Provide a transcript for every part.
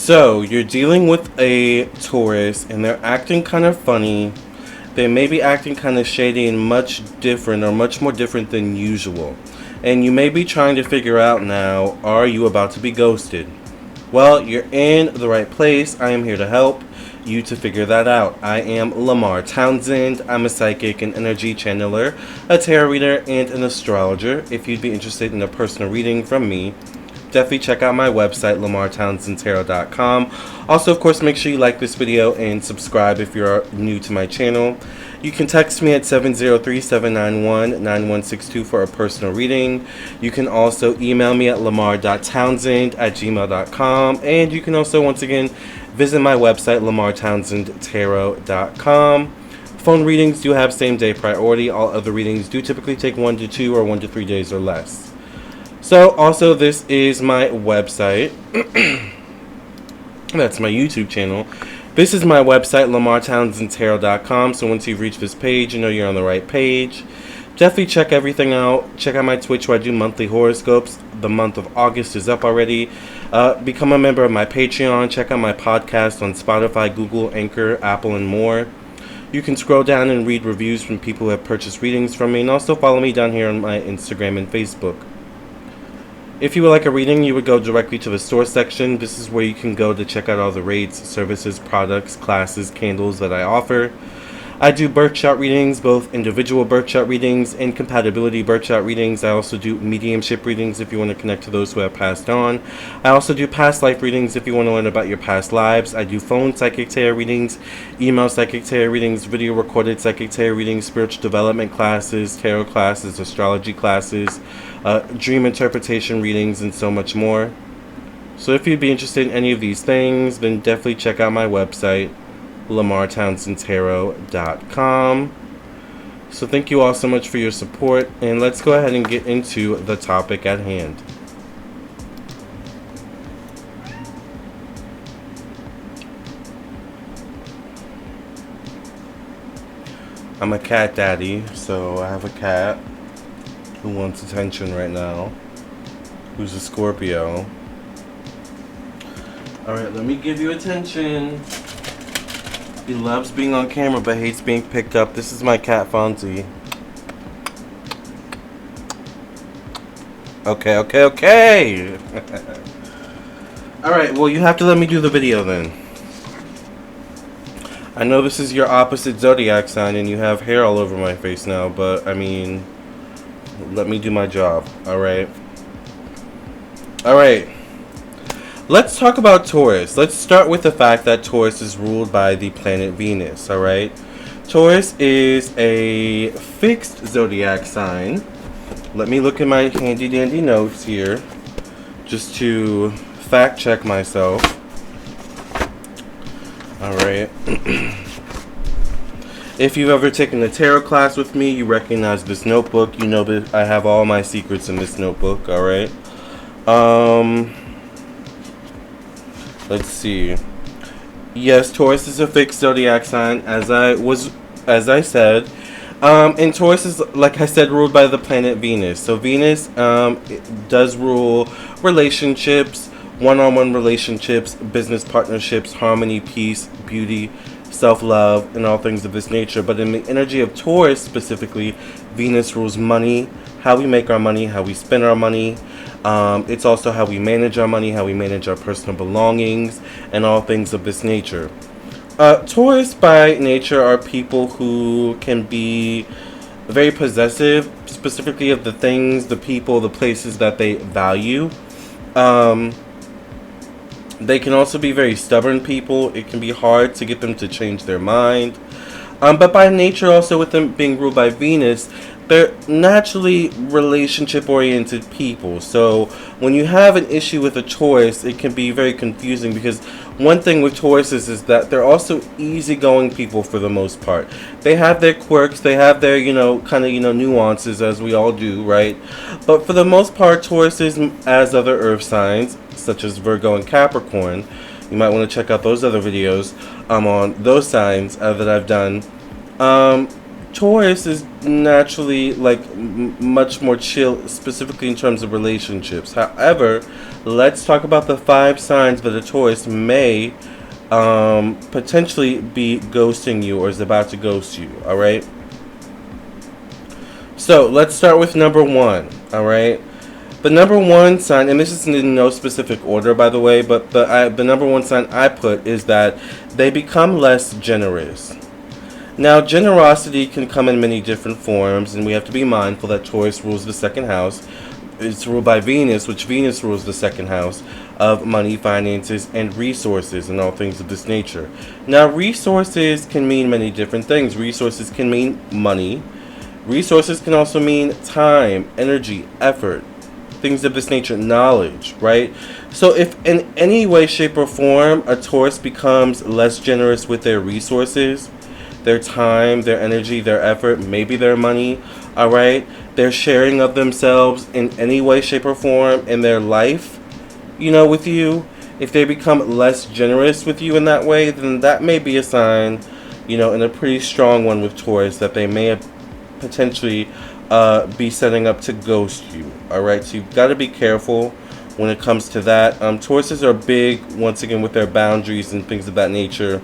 So, you're dealing with a Taurus, and they're acting kind of funny. They may be acting kind of shady and much different, or much more different than usual. And you may be trying to figure out now, are you about to be ghosted? Well, you're in the right place. I am here to help you to figure that out. I am Lamarr Townsend. I'm a psychic and energy channeler, a tarot reader, and an astrologer. If you'd be interested in a personal reading from me, definitely check out my website, lamarrtownsendtarot.com. Also, of course, make sure you like this video and subscribe if you're new to my channel. You can text me at 703-791-9162 for a personal reading. You can also email me at lamarr.townsend@gmail.com. And you can also, once again, visit my website, lamarrtownsendtarot.com. Phone readings do have same-day priority. All other readings do typically take 1 to 2 or 1 to 3 days or less. So, also, this is my website. That's my YouTube channel. This is my website, lamarrtownsendtarot.com. So once you've reached this page, you know you're on the right page. Definitely check everything out. Check out my Twitch where I do monthly horoscopes. The month of August is up already. Become a member of my Patreon. Check out my podcast on Spotify, Google, Anchor, Apple, and more. You can scroll down and read reviews from people who have purchased readings from me. And also follow me down here on my Instagram and Facebook. If you would like a reading, you would go directly to the store section. This is where you can go to check out all the rates, services, products, classes, candles that I offer. I do birth chart readings, both individual birth chart readings and compatibility birth chart readings. I also do mediumship readings if you want to connect to those who have passed on. I also do past life readings if you want to learn about your past lives. I do phone psychic tarot readings, email psychic tarot readings, video recorded psychic tarot readings, spiritual development classes, tarot classes, astrology classes, dream interpretation readings, and so much more. So if you'd be interested in any of these things, then definitely check out my website, lamarrtownsendtarot.com. So thank you all so much for your support, and let's go ahead and get into the topic at hand. I'm a cat daddy, so I have a cat who wants attention right now, who's a Scorpio. Alright, let me give you attention. He loves being on camera but hates being picked up. This is my cat Fonzie. Okay. Alright, well, you have to let me do the video then. I know this is your opposite zodiac sign and you have hair all over my face now, but I mean, let me do my job. Alright. Let's talk about Taurus. Let's start with the fact that Taurus is ruled by the planet Venus, alright? Taurus is a fixed zodiac sign. Let me look at my handy dandy notes here, just to fact check myself. Alright. If you've ever taken a tarot class with me, you recognize this notebook. You know that I have all my secrets in this notebook, alright? Let's see. Yes, Taurus is a fixed zodiac sign, as I said. And Taurus is, like I said, ruled by the planet Venus. So Venus it does rule relationships, one-on-one relationships, business partnerships, harmony, peace, beauty, self-love, and all things of this nature. But in the energy of Taurus specifically, Venus rules money, how we make our money, how we spend our money. It's also how we manage our money, how we manage our personal belongings, and all things of this nature. Taurus by nature are people who can be very possessive, specifically of the things, the people, the places that they value. They can also be very stubborn people. It can be hard to get them to change their mind. But by nature, also with them being ruled by Venus, they're naturally relationship-oriented people. So when you have an issue with a Taurus, it can be very confusing because one thing with Tauruses is that they're also easygoing people for the most part. They have their quirks, they have their, nuances, as we all do, right? But for the most part, Tauruses, as other earth signs, such as Virgo and Capricorn, you might want to check out those other videos on those signs that I've done. Taurus is naturally like much more chill, specifically in terms of relationships. However, let's talk about the 5 signs that a Taurus may potentially be ghosting you or is about to ghost you. All right. So let's start with number 1. All right. The number 1 sign, and this is in no specific order, by the way, but the number 1 sign I put is that they become less generous. Now, generosity can come in many different forms, and we have to be mindful that Taurus rules the second house. It's ruled by Venus, which Venus rules the second house of money, finances, and resources, and all things of this nature. Now, resources can mean many different things. Resources can mean money. Resources can also mean time, energy, effort, things of this nature, knowledge, right? So if in any way, shape, or form a Taurus becomes less generous with their resources, their time, their energy, their effort, maybe their money, all right, their sharing of themselves in any way, shape, or form in their life, with you, if they become less generous with you in that way, then that may be a sign, and a pretty strong one with Taurus, that they may have potentially be setting up to ghost you, all right? So you've got to be careful when it comes to that. Tauruses are big, once again, with their boundaries and things of that nature.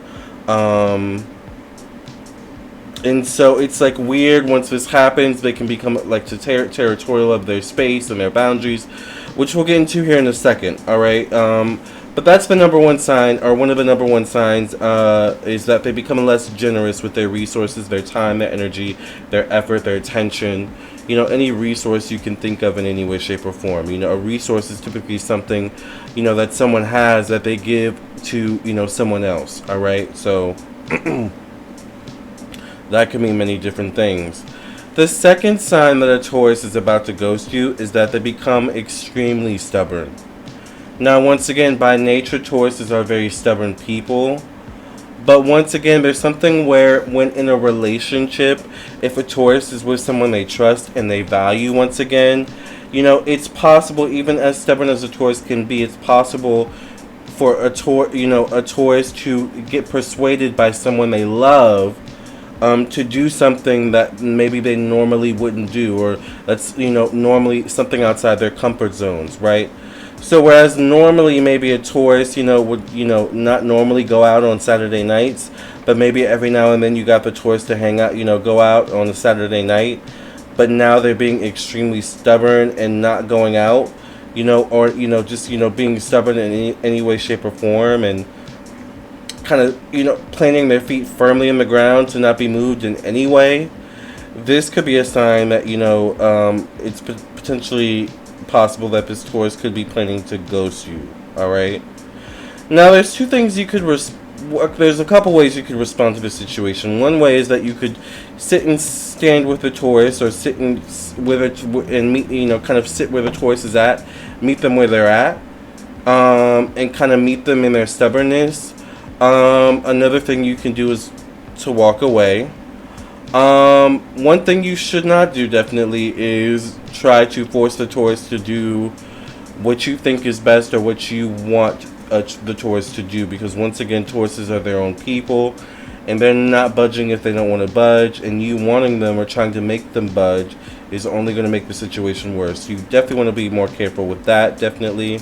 And so it's like weird once this happens, they can become like territorial of their space and their boundaries, which we'll get into here in a second, all right? But that's the number 1 sign, or one of the number 1 signs, is that they become less generous with their resources, their time, their energy, their effort, their attention, any resource you can think of in any way, shape, or form. A resource is typically something, that someone has that they give to, someone else, all right? So that can mean many different things. The second sign that a Taurus is about to ghost you is that they become extremely stubborn. Now, once again, by nature, Tauruses are very stubborn people. But once again, there's something where when in a relationship, if a Taurus is with someone they trust and they value, once again, it's possible, even as stubborn as a Taurus can be, it's possible for a Taurus to get persuaded by someone they love to do something that maybe they normally wouldn't do, or that's normally something outside their comfort zones, right? So whereas normally maybe a Taurus would not normally go out on Saturday nights, but maybe every now and then you got the Taurus to hang out, go out on a Saturday night, but now they're being extremely stubborn and not going out, or just being stubborn in any way, shape, or form, and kind of planting their feet firmly in the ground to not be moved in any way. This could be a sign that it's potentially possible that this Taurus could be planning to ghost you, all right? Now, there's 2 things you could there's a couple ways you could respond to this situation. One way is that you could sit and stand with the Taurus, or sit and with it and meet, kind of sit where the Taurus is at, meet them where they're at, and kind of meet them in their stubbornness. Another thing you can do is to walk away. One thing you should not do, definitely, is try to force the Taurus to do what you think is best or what you want the Taurus to do, because once again, Tauruses are their own people, and they're not budging if they don't want to budge, and you wanting them or trying to make them budge is only going to make the situation worse. You definitely want to be more careful with that, definitely,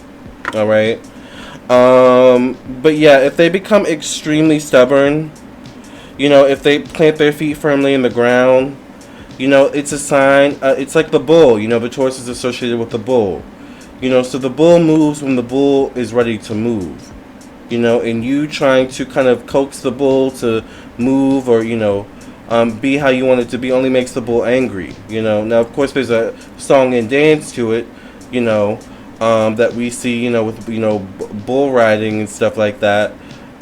all right? But yeah, if they become extremely stubborn, if they plant their feet firmly in the ground, it's a sign. It's like the bull. The Taurus is associated with the bull. So the bull moves when the bull is ready to move. And you trying to kind of coax the bull to move, or be how you want it to be, only makes the bull angry. Now, of course, there's a song and dance to it. That we see, with bull riding and stuff like that.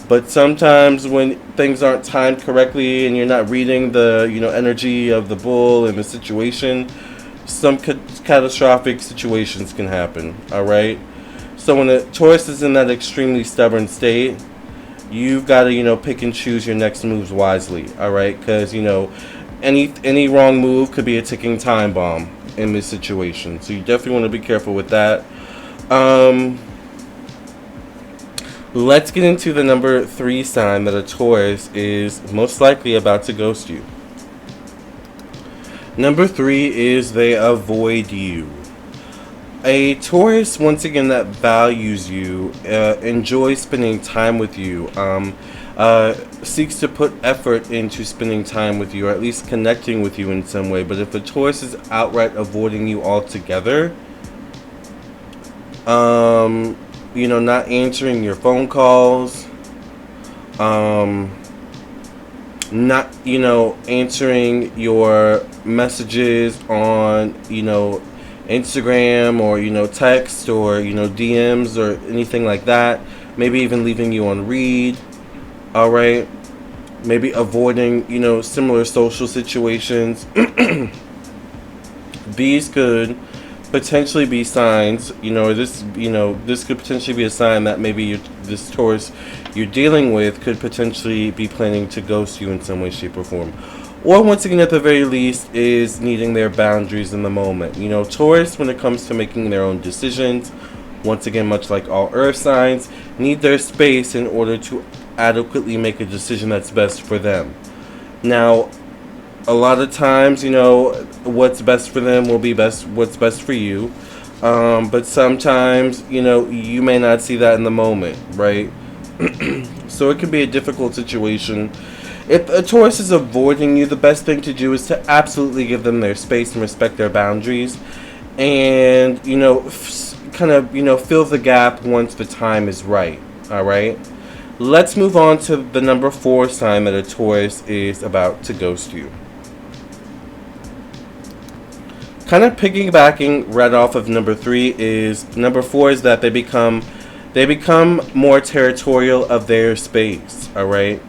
But sometimes when things aren't timed correctly and you're not reading the, energy of the bull and the situation, some catastrophic situations can happen, all right? So when a Taurus is in that extremely stubborn state, you've got to, pick and choose your next moves wisely, all right? Because, any wrong move could be a ticking time bomb in this situation. So you definitely want to be careful with that. Let's get into the number 3 sign that a Taurus is most likely about to ghost you. Number 3 is they avoid you. A Taurus, once again, that values you, enjoys spending time with you, seeks to put effort into spending time with you, or at least connecting with you in some way. But if a Taurus is outright avoiding you altogether, not answering your phone calls, not, answering your messages on, Instagram, or, text, or, DMs, or anything like that. Maybe even leaving you on read. Alright? Maybe avoiding, similar social situations. These could potentially be signs, this could potentially be a sign that maybe this Taurus you're dealing with could potentially be planning to ghost you in some way, shape, or form. Or, once again, at the very least, is needing their boundaries in the moment. Taurus, when it comes to making their own decisions, once again, much like all earth signs, need their space in order to adequately make a decision that's best for them. Now, a lot of times, what's best for them will be what's best for you. But sometimes, you may not see that in the moment, right? So it can be a difficult situation. If a Taurus is avoiding you, the best thing to do is to absolutely give them their space and respect their boundaries. And, fill the gap once the time is right. Alright? Let's move on to the number 4 sign that a Taurus is about to ghost you. Kind of piggybacking right off of number 3 is number 4 is that they become more territorial of their space. Alright?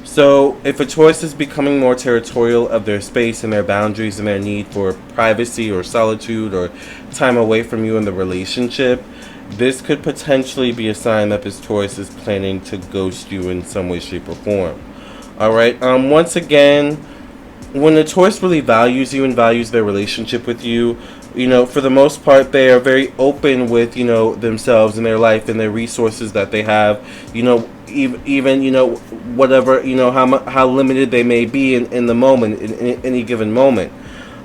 So if a Taurus is becoming more territorial of their space and their boundaries and their need for privacy or solitude or time away from you in the relationship, this could potentially be a sign that this Taurus is planning to ghost you in some way, shape, or form. Alright, once again, when a Taurus really values you and values their relationship with you, for the most part, they are very open with, themselves and their life and their resources that they have, even whatever, how limited they may be in the moment, in any given moment.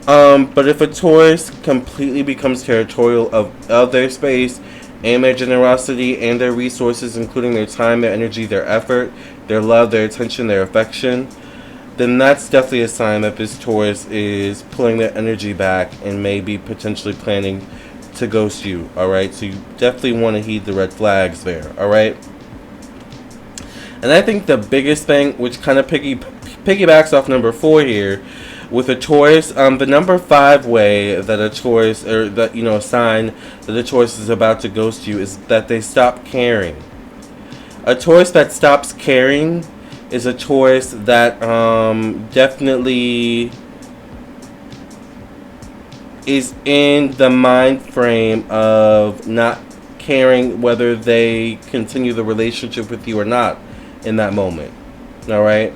But if a Taurus completely becomes territorial of their space and their generosity and their resources, including their time, their energy, their effort, their love, their attention, their affection, then that's definitely a sign that this Taurus is pulling their energy back and maybe potentially planning to ghost you. Alright, so you definitely want to heed the red flags there. Alright, and I think the biggest thing, which kind of piggybacks off number 4 here, with a Taurus, the number 5 way that a Taurus, or that, a sign that a Taurus is about to ghost you, is that they stop caring. A Taurus that stops caring is a Taurus that definitely is in the mind frame of not caring whether they continue the relationship with you or not in that moment. Alright?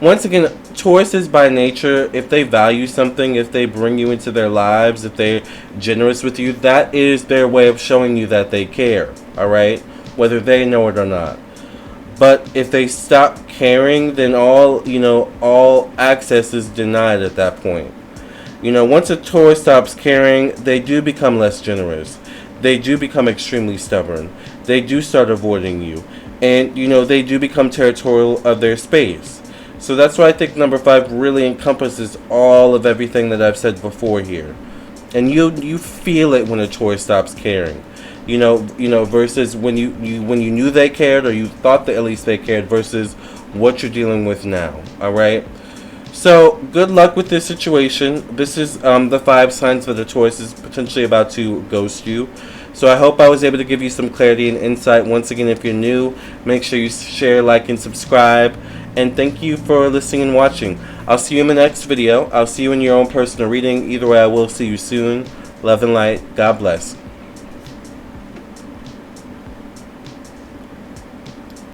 Once again, Tauruses by nature, if they value something, if they bring you into their lives, if they're generous with you, that is their way of showing you that they care. Alright? Whether they know it or not. But if they stop caring, then all access is denied at that point. Once a Taurus stops caring, they do become less generous. They do become extremely stubborn. They do start avoiding you. And, they do become territorial of their space. So that's why I think number 5 really encompasses all of everything that I've said before here. And you feel it when a Taurus stops caring. Versus when you knew they cared, or you thought that at least they cared, versus what you're dealing with now. Alright? So, good luck with this situation. This is the 5 signs that a Taurus is potentially about to ghost you. So I hope I was able to give you some clarity and insight. Once again, if you're new, make sure you share, like, and subscribe. And thank you for listening and watching. I'll see you in the next video. I'll see you in your own personal reading. Either way, I will see you soon. Love and light. God bless.